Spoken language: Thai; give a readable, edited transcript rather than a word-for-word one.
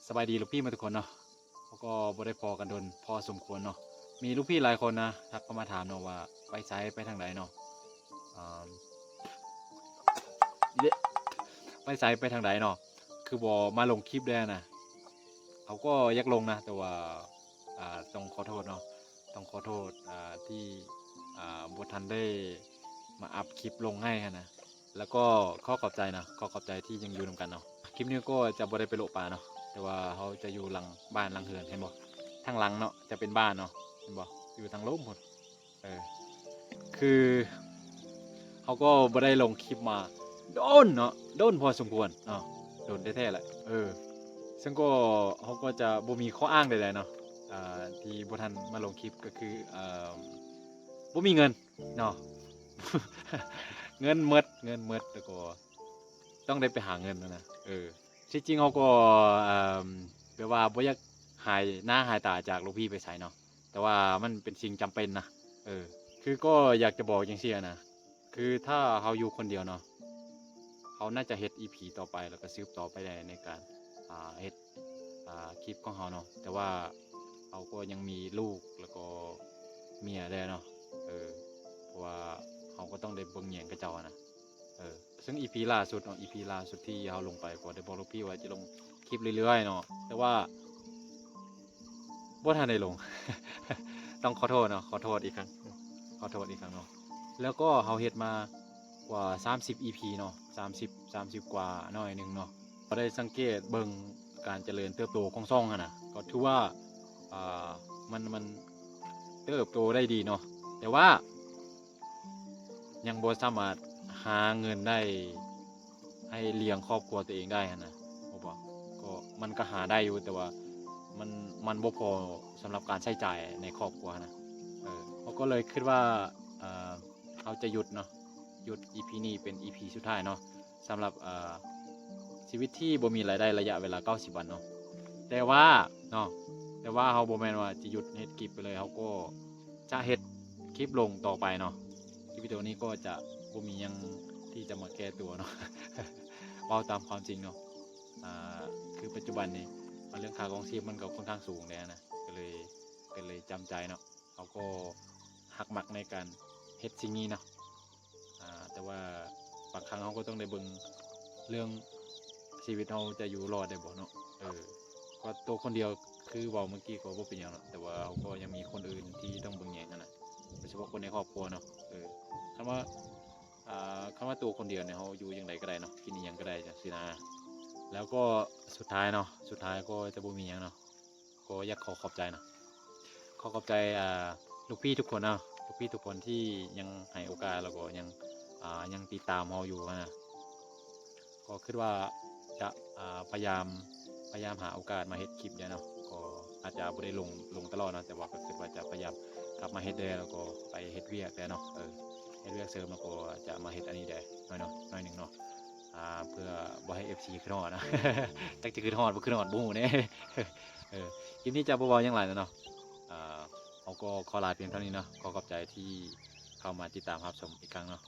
สบายดีลูกพี่มาทุกคนเนาะเขาก็บ่ได้พอกันโดนพอสมควรเนาะมีลูกพี่หลายคนนะทักเข้ามาถามเนาะว่าไปไซต์ไปทางไหนเนาะอ่าเยไปไซต์ไปทางไหนเนาะคือบ่มาลงคลิปได้นะเขาก็อยากลงนะแต่ว่าต้องขอโทษเนาะต้องขอโทษที่บ่ทันได้มาอัพคลิปลงให้นะแล้วก็ข้อขอบใจนะข้อขอบใจที่ยังอยู่นำกันเนาะคลิปนี้ก็จะบ่ได้ไปโลป่าเนาะแต่ว่าเขาจะอยู่หลังบ้านหลังเฮือนเห็นบ่ทางหลังเนาะจะเป็นบ้านเนาะเห็นบ่อยู่ทางโล้มหมดคือเขาก็บ่ได้ลงคลิปมาโดนเนาะโดนพอสมควรเนาะโดนแท้ๆแหละซึ่งก็เขาก็จะบ่มีข้ออ้างใดๆเนาะที่บ่ทันมาลงคลิปก็คือบ่มีเงินเนาะ เงินหมดแล้วก็ต้องได้ไปหาเงินนะที่จริงเขาก็แปลว่าบ่อยากหายหน้าหายตาจากลูกพี่ไปไสเนาะแต่ว่ามันเป็นสิ่งจำเป็นนะคือก็อยากจะบอกจังซี่นะคือถ้าเขาอยู่คนเดียวเนาะเขาน่าจะเฮ็ด EP ต่อไปแล้วก็สืบต่อไปได้ในการเฮ็ดคลิปของเขาเนาะแต่ว่าเขาก็ยังมีลูกแล้วก็เมียได้เนาะเพราะว่าเขาก็ต้องได้เบิ่งแยงกับเจ้านะซึ่ง EP ล่าสุดเนาะ EP ล่าสุดที่เขาลงไปก็ได้บอกลูกพี่ว่าจะลงคลิปเรื่อยๆเนาะแต่ว่าบ่ทันได้ลง ต้องขอโทษเนาะขอโทษอีกครั้งเนาะแล้วก็เขาเฮ็ดมากว่า30 EP เนาะ30กว่าหน่อยนึงเนาะก็ได้สังเกตเบิ่งการเจริญเติบโตของช่องนะก็ถือว่ามันเติบโตได้ดีเนาะแต่ว่ายังบ่สามารถหาเงินได้ให้เลี้ยงครอบครัวตัวเองได้นะผมบอกก็มันก็หาได้อยู่แต่ว่ามันบ่พอสำหรับการใช้จ่ายในครอบครัวนะเขาก็เลยคิดว่าเขาจะหยุดเนาะหยุด EP นี้เป็น EP สุดท้ายเนาะสำหรับชีวิตที่บ่มีรายได้ระยะเวลา90วันเนาะแต่ว่าเนาะแต่ว่าเขาบ่แม่นว่าจะหยุดเฮ็ดคลิปไปเลยเขาก็จะเฮ็ดคลิปลงต่อไปเนาะคลิปวิดีโอนี้ก็จะบ่มีหยังที่จะมาแก้ตัวเนาะ เว้าตามความจริงเนาะคือปัจจุบันนี้เรื่องค่าครองชีพมันก็ค่อนข้างสูงแล้วนะก็เลยจำใจเนาะเขาก็หักมักในการเฮ็ดสิ่งนี้เนาะแต่ว่าบางครั้งเขาก็ต้องได้เบิ่งเรื่องชีวิตเขาจะอยู่รอดได้บ่เนาะก็ตัวคนเดียวคือเว้าเมื่อกี้ก็บ่เป็นหยังเนาะแต่ว่าเขาก็ยังมีคนอื่นที่ต้องเบิ่งแยงนะโดยเฉพาะคนในครอบครัวเนาะคำว่าตัวคนเดียวเนี่ยเขาอยู่ยังไงก็ได้เนาะกินยังก็ได้จังซี่นะแล้วก็สุดท้ายก็จะบ่มีหยังเนาะก็อยากขอขอบใจนะขอขอบใจลูกพี่ทุกคนเนาะลูกพี่ทุกคนที่ยังให้โอกาสแล้วก็ยังติดตามเราอยู่นะก็คิดว่าจะพยายามหาโอกาสมาเฮ็ดคลิปเนี่ยเนาะก็อาจจะบ่ได้ลงตลอดนะแต่ว่าก็คิดว่าจะพยายามกลับมาเฮ็ดได้แล้วก็ไปเฮ็ดเวียกได้เนาะเฮ็ดเวียกเสริมแล้วก็จะมาเฮ็ดอันนี้ได้น้อยหนึ่งเนาะเพื่อบ่ให้ FC ขึ้นฮอดนะ จักจะขึ้นฮอดบ่ขึ้นฮอดบ่ฮู้แน่ คลิปนี้จะบ่เว้าหยังหลายแล้วเนาะเขาก็ขอลาเพียงเท่านี้เนาะขอขอบใจที่เข้ามาติดตามรับชมอีกครั้งเนาะ